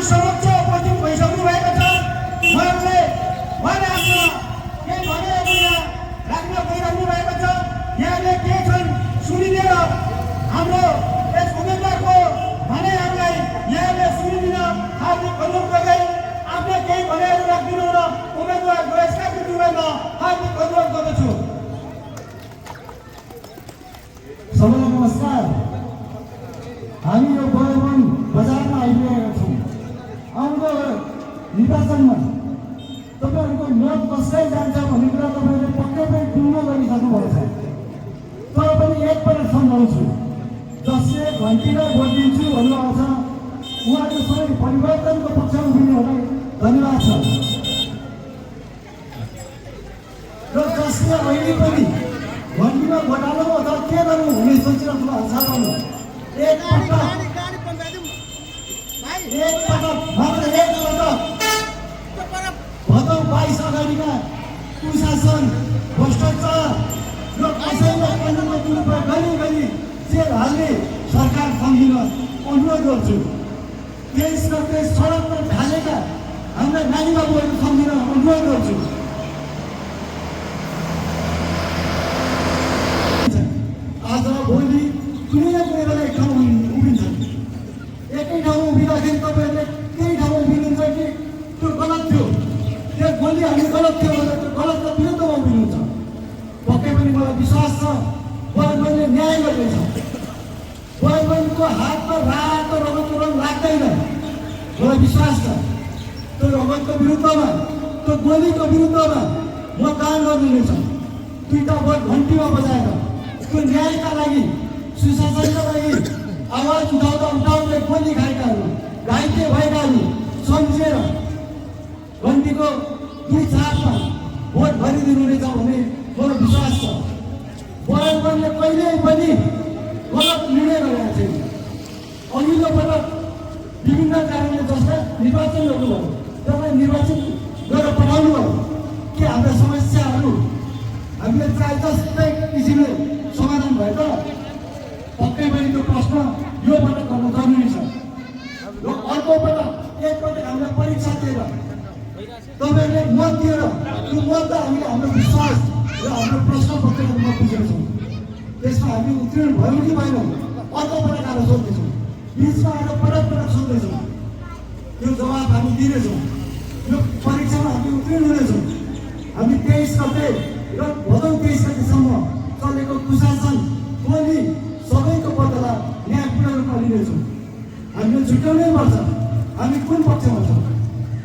हामी समक्ष उपस्थित भइसक्नु भएको छ। उहाँले आफ्नो केही भनेर यहाँ राख्न गइरहनु भएको छ। यहाँले के छन् सुनिदिएर हाम्रो यस उम्मेदवारको भनाइहरूलाई यहाँले सुनिदिन हार्दिक अनुरोध गर्दै आफ्नो केही भनाइहरू राखिदिनु र उम्मेदवारको यसका विरुद्धमा हार्दिक अनुरोध गर्दछु। सबैलाई नमस्कार। हामी यो बजारमा आइपुगेका छौँ। आउँदो निर्वाचनमा तपाईँहरूको मत कसलाई जान्छ भन्ने कुरा तपाईँहरूले पक्कै पनि टुङ्गो गरिसक्नुभएको छ। तर पनि एकपल्ट सम्झाउँछु, जसले घन्टीलाई भोट दिन्छु भन्नुभएको छ उहाँको सबै परिवर्तनको पक्षमा उभिनेहरूलाई धन्यवाद छ। र जसले अहिले पनि घन्टीमा भोट हाल्नु अथवा के गर्नु हुने सोचिरहनु भएको छ भने एकपल्ट भदौ 22 अगाडिका कुशासन भ्रष्टाचार र कसैलाई कानुनको दुरुपयोग गरी जेल हाल्ने सरकार सम्झिन अनुरोध गर्छु। देश र देश सडकमा ढालेका हाम्रा नानी बाबुहरू सम्झिन अनुरोध गर्छु। आज भोलि कुनै न कुनै बेला एक ठाउँ उभिन्छन्। एकै ठाउँमा उभिँदाखेरि तपाईँहरूले त्यही ठाउँमा उभिनुहुन्छ कि त्यो गलत थियो, त्यो भोलि हामी गलत थियो भनेर त्यो गलतको विरुद्धमा उभिनुहुन्छ। पक्कै पनि मलाई विश्वास छ बहिनीले न्याय गर्दैछ। बहिनीको हातमा रातो रगतको रङ लाग्दैन, मलाई विश्वास छ। त्यो रगतको विरुद्धमा, त्यो गोलीको विरुद्धमा मतदान गर्नुहुनेछ। दुईटा भोट घन्टीमा बजाएर त्यो न्यायका लागि, सुशासनका लागि आवाज उठाउँदै गोली खाएकाहरू, घाइते भएकाहरू सम्झेर घन्टीको दुई छापमा भोट भरिदिनुहुनेछ भन्ने मलाई विश्वास छ। बराबरले कहिल्यै पनि गलत निर्णय गरेका छैन। अघिल्लो पटक विभिन्न कारणले जस्ता निर्वाचन गर्नुभयो, तपाईँ निर्वाचन गरेर पठाउनु भयो कि हाम्रा समस्याहरू हामीले चाहे जस्तै किसिमले समाधान भयो त? पक्कै पनि त्यो प्रश्न यो पटक गर्न जरुरी छ। र अर्को पटक एकपटक हामीलाई परीक्षा दिएर तपाईँहरूले मत दिएर त्यो मत त हामीले हाम्रो विश्वास र हाम्रो प्रश्न पत्रहरूमा बुझेका छौँ। त्यसमा हामी उत्तीर्ण भयौँ कि भएनौँ अर्को पटक आएर सोध्दैछौँ, बिचमा आएर पटक सोध्दैछौँ। यो जवाब हामी दिनेछौँ। यो परीक्षामा हामी उत्तीर्ण हुनेछौँ। हामी 23 गते र भदौ 23 गतेसम्म चलेको कुशासन गोली सबैको बदला न्यायपूर्ण रूपमा लिनेछौँ। हामीले छुट्याउनै पर्छ हामी कुन पक्षमा छौँ।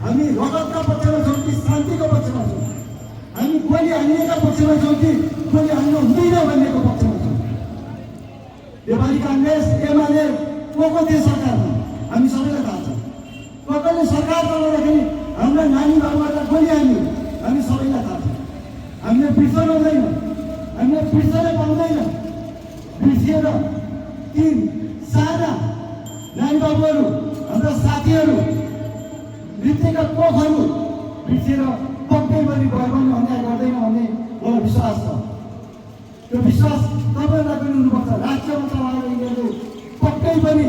हामी रगतका पक्षमा छौँ कि शान्तिको पक्षमा छौँ? हामी गोली हान्नेका पक्षमा छौँ कि गोली हान्नु हुँदैन भन्नेको पक्षमा छौँ? नेपाली काङ्ग्रेस एमाले को थियो सरकारमा हामी सबैलाई थाहा छ। कसले सरकार चलाउँदाखेरि हाम्रा नानी बाबुहरूलाई गोली हान्यो हामी सबैलाई थाहा छ। हामीले बिर्सन हुँदैन, हामीले बिर्सनै पाउँदैन। बिर्सिएर ती साना नानी बाबुहरू, हाम्रा साथीहरू, मृत्युका कोखहरू बिर्सिएर पक्कै पनि भए पनि अन्याय गर्दैन भन्ने मलाई विश्वास छ। त्यो विश्वास तपाईँहरूलाई पनि हुनुपर्छ। राज्यमा चलाएर यिनीहरूले पक्कै पनि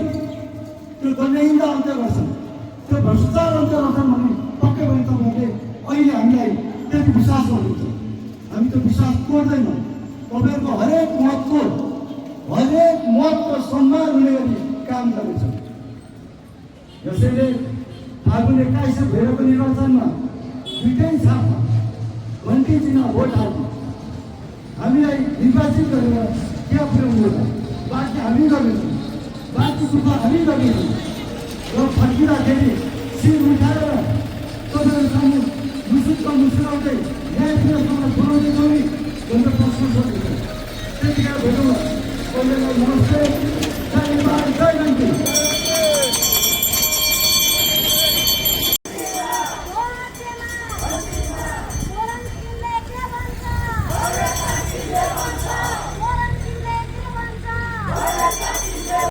त्यो दण्डहीनता अन्त्य गर्छन्, त्यो भ्रष्टाचार अन्त्य गर्छन् भन्ने पक्कै पनि तपाईँहरूले अहिले हामीलाई त्यति विश्वास गर्नुहुन्छ। हामी त्यो विश्वास तोड्दैनौँ। तपाईँहरूको हरेक मतको सम्मान हुने गरी काम गर्नेछौँ। यसैले फागुन 21 भइरहेको निर्वाचनमा दुईटै छापमा घन्टी चिन्ह भोट हाल्नु हामीलाई निर्वाचित गरेर क्या पुर्याउनु होला? बाँकी हामी गर्नेछौँ, बाँकी दुःख हामी गर्नेछौँ। र फर्किँदाखेरि शिर उठाएर तपाईँहरूसँग मुसुक्क मुसुराउँदै न्यायपूर्णसँग